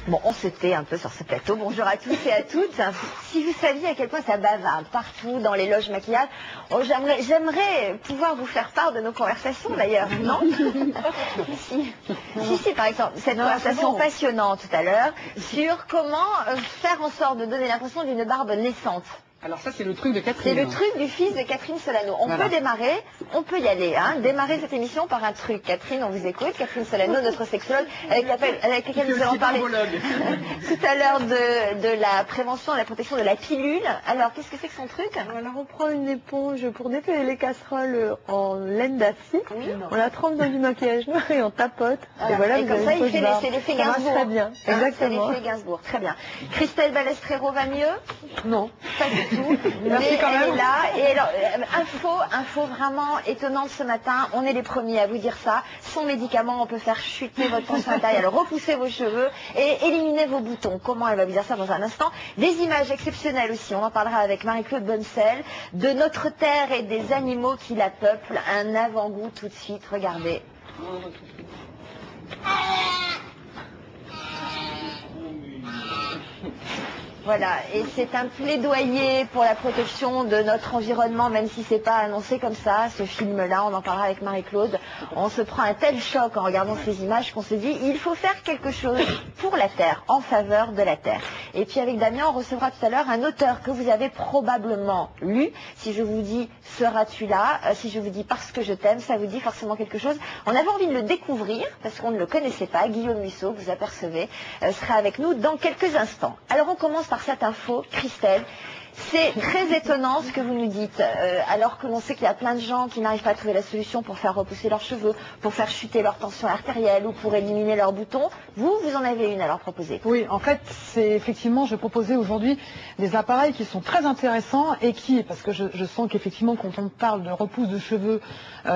Bon, on se tait un peu sur ce plateau. Bonjour à tous et à toutes. Si vous saviez à quel point ça bavarde partout dans les loges maquillage, oh, j'aimerais pouvoir vous faire part de nos conversations d'ailleurs, non? Si, par exemple, cette conversation passionnante tout à l'heure sur comment faire en sorte de donner l'impression d'une barbe naissante. Alors ça, c'est le truc de Catherine. C'est le truc du fils de Catherine Solano. On peut démarrer, on peut y aller, hein, démarrer cette émission par un truc. Catherine, on vous écoute. Catherine Solano, notre sexologue, avec laquelle nous allons parler tout à l'heure de la prévention et la protection de la pilule. Alors, qu'est-ce que c'est que son truc? Alors, on prend une éponge pour nettoyer les casseroles en laine d'acier. Oui. On la trempe dans du maquillage noir et on tapote. Et voilà, et comme ça, il fait l'effet Gainsbourg. Très bien, exactement. C'est l'effet Gainsbourg, très bien. Christelle Balestrero va mieux? Non. Pas du tout. Merci quand même. Elle est là. Et alors, info vraiment étonnante ce matin. On est les premiers à vous dire ça. Son médicament, on peut faire chuter votre tension artérielle, repousser vos cheveux et éliminer vos boutons. Comment elle va vous dire ça dans un instant? Des images exceptionnelles aussi. On en parlera avec Marie-Claude Bonnecel de notre terre et des animaux qui la peuplent. Un avant-goût tout de suite. Regardez. Voilà, et c'est un plaidoyer pour la protection de notre environnement, même si c'est pas annoncé comme ça, ce film-là, on en parlera avec Marie-Claude. On se prend un tel choc en regardant ces images qu'on se dit, il faut faire quelque chose pour la Terre, en faveur de la Terre. Et puis avec Damien, on recevra tout à l'heure un auteur que vous avez probablement lu. Si je vous dis « Seras-tu là ?», si je vous dis « Parce que je t'aime », ça vous dit forcément quelque chose. On avait envie de le découvrir, parce qu'on ne le connaissait pas. Guillaume Musso, vous apercevez, sera avec nous dans quelques instants. Alors on commence par cette info, Christelle. C'est très étonnant ce que vous nous dites, alors que l'on sait qu'il y a plein de gens qui n'arrivent pas à trouver la solution pour faire repousser leurs cheveux, pour faire chuter leur tension artérielle ou pour éliminer leurs boutons. Vous en avez une à leur proposer. Oui, en fait, c'est effectivement, je proposais aujourd'hui des appareils qui sont très intéressants et qui, parce que je sens qu'effectivement, quand on parle de repousse de cheveux,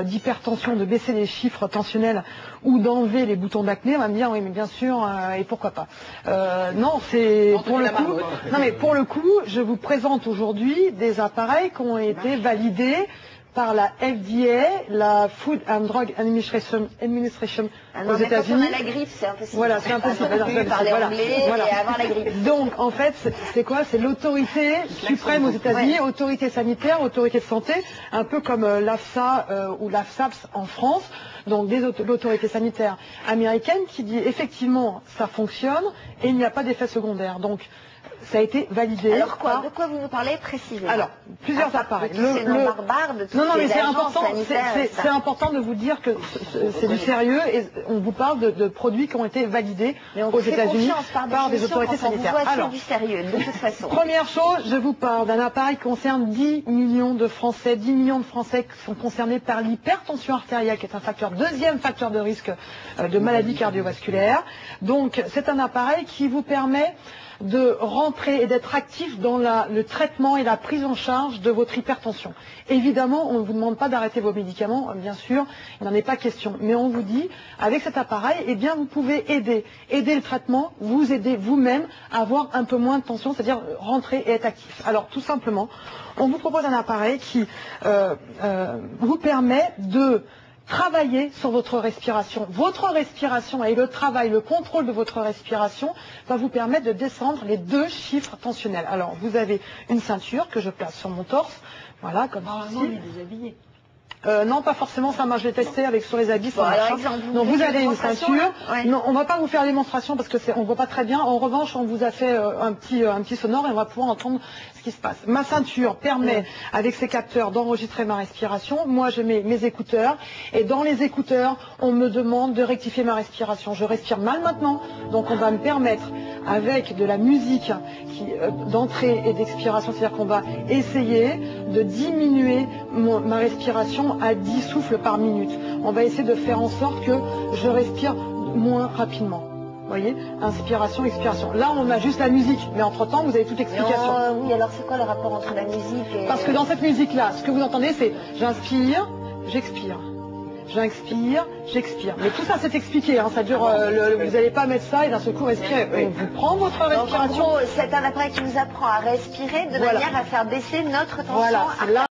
d'hypertension, de baisser les chiffres tensionnels ou d'enlever les boutons d'acné, on va me dire, oui, mais bien sûr, et pourquoi pas. Non, c'est pour le coup, non, mais pour le coup, je vous présente aujourd'hui des appareils qui ont été validés par la FDA, la Food and Drug Administration aux États-Unis. On a la grippe, c'est impossible. Voilà, c'est impossible. Parler anglais et avoir la grippe. Donc, en fait, c'est quoi? C'est l'autorité suprême aux États-Unis, autorité sanitaire, autorité de santé, un peu comme l'AFSA ou l'AFSAPS en France. Donc, l'autorité sanitaire américaine qui dit effectivement ça fonctionne et il n'y a pas d'effet secondaire. Donc, ça a été validé. Alors quoi? De quoi vous nous parlez précisément? Alors, plusieurs appareils. C'est non barbare de toutes non, mais les agences sanitaires. C'est important de vous dire que c'est du sérieux et on vous parle de produits qui ont été validés aux États-Unis par des autorités sanitaires. Alors, du sérieux, de toute façon. Première chose, je vous parle d'un appareil qui concerne 10 millions de Français. 10 millions de Français qui sont concernés par l'hypertension artérielle, qui est un deuxième facteur de risque de maladie cardiovasculaire. Donc, c'est un appareil qui vous permet de rentrer et d'être actif dans le traitement et la prise en charge de votre hypertension. Évidemment, on ne vous demande pas d'arrêter vos médicaments, bien sûr, il n'en est pas question. Mais on vous dit, avec cet appareil, eh bien, vous pouvez aider le traitement, vous aider vous-même à avoir un peu moins de tension, c'est-à-dire rentrer et être actif. Alors, tout simplement, on vous propose un appareil qui vous permet de travailler sur votre respiration. Votre respiration et le travail, le contrôle de votre respiration va vous permettre de descendre les 2 chiffres tensionnels. Alors, vous avez une ceinture que je place sur mon torse, voilà, comme ceci. Normalement, il est déshabillé. Non, pas forcément, ça moi je l'ai testé avec sur les habits, ça marche. Donc vous avez une ceinture. Ouais. Non, on va pas vous faire la démonstration parce que on voit pas très bien. En revanche, on vous a fait un petit sonore et on va pouvoir entendre ce qui se passe. Ma ceinture permet, avec ces capteurs, d'enregistrer ma respiration. Moi, je mets mes écouteurs et dans les écouteurs, on me demande de rectifier ma respiration. Je respire mal maintenant, donc on va me permettre, avec de la musique d'entrée et d'expiration, c'est-à-dire qu'on va essayer de diminuer ma respiration à 10 souffles par minute. On va essayer de faire en sorte que je respire moins rapidement. Vous voyez, inspiration, expiration. Là, on a juste la musique, mais entre-temps, vous avez toute l'explication. Oui, alors c'est quoi le rapport entre la musique et... Parce que dans cette musique-là, ce que vous entendez, c'est j'inspire, j'expire. J'inspire, j'expire. Mais tout ça, c'est expliqué. Hein, ça dure. Vous n'allez pas mettre ça et d'un seul coup respirer. On vous prend votre respiration. Donc, en gros, c'est un appareil qui nous apprend à respirer de manière à faire baisser notre tension artérielle.